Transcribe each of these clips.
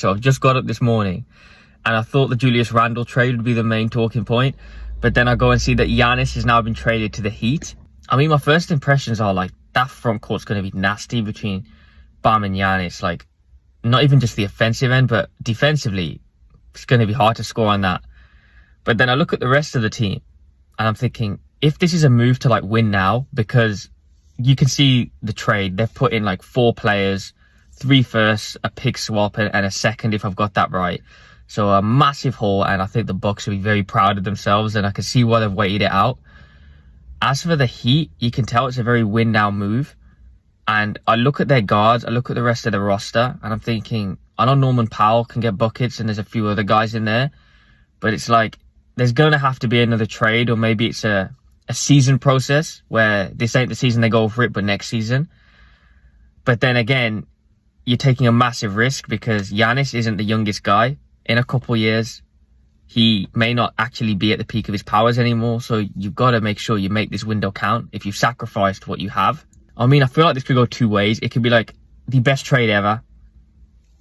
So I've just got up this morning and I thought the Julius Randle trade would be the main talking point. But then I go and see that Giannis has now been traded to the Heat. I mean, my first impressions are like, that front court's going to be nasty between Bam and Giannis. Like, not even just the offensive end, but defensively, it's going to be hard to score on that. But then I look at the rest of the team and I'm thinking, if this is a move to like win now, because you can see the trade, they've put in like 4 players, 3 firsts, a pick swap and a second, if I've got that right. So a massive haul, and I think the Bucks will be very proud of themselves, and I can see why they've waited it out. As for the Heat, you can tell it's a very win now move. And I look at their guards, I look at the rest of the roster, and I'm thinking, I know Norman Powell can get buckets and there's a few other guys in there, but it's like, there's going to have to be another trade, or maybe it's a season process where this ain't the season they go for it, but next season. But then again, you're taking a massive risk because Giannis isn't the youngest guy. In a couple years, he may not actually be at the peak of his powers anymore. So you've got to make sure you make this window count if you've sacrificed what you have. I mean, I feel like this could go 2 ways. It could be like the best trade ever.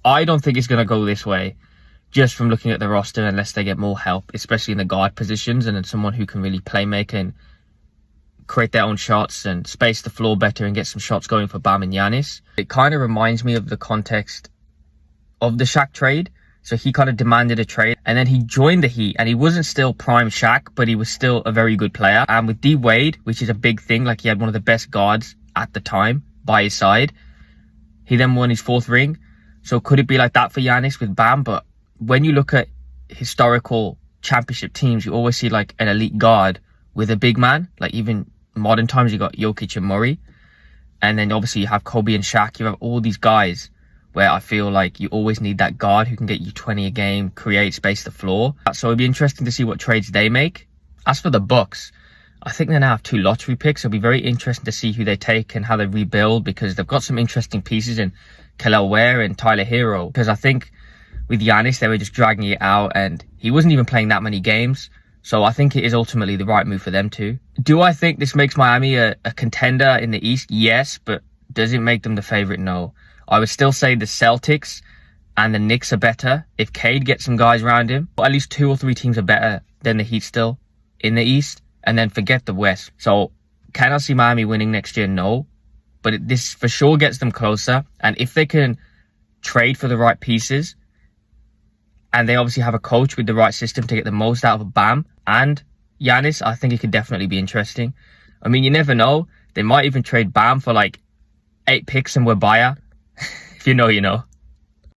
I don't think it's going to go this way, just from looking at the roster, unless they get more help, especially in the guard positions, and then someone who can really play make and create their own shots and space the floor better and get some shots going for Bam and Giannis. It kind of reminds me of the context of the Shaq trade. So he kind of demanded a trade, and then he joined the Heat, and he wasn't still prime Shaq, but he was still a very good player. And with D Wade, which is a big thing, like he had one of the best guards at the time by his side, he then won his 4th ring. So could it be like that for Giannis with Bam? But when you look at historical championship teams, you always see like an elite guard with a big man. Like even modern times, you got Jokic and Murray, and then obviously you have Kobe and Shaq. You have all these guys where I feel like you always need that guard who can get you 20 a game, create space the floor. So it'd be interesting to see what trades they make. As for the Bucks, I think they now have 2 lottery picks. It'll be very interesting to see who they take and how they rebuild, because they've got some interesting pieces in Kel'el Ware and Tyler Herro. Because I think with Giannis, they were just dragging it out and he wasn't even playing that many games. So I think it is ultimately the right move for them too. Do I think this makes Miami a contender in the East? Yes, but does it make them the favorite? No. I would still say the Celtics and the Knicks are better if Cade gets some guys around him. But at least 2 or 3 teams are better than the Heat still in the East. And then forget the West. So can I see Miami winning next year? No. But this for sure gets them closer. And if they can trade for the right pieces, and they obviously have a coach with the right system to get the most out of Bam and Giannis, I think it could definitely be interesting. I mean, you never know. They might even trade Bam for like 8 picks and Wabaya. If you know, you know.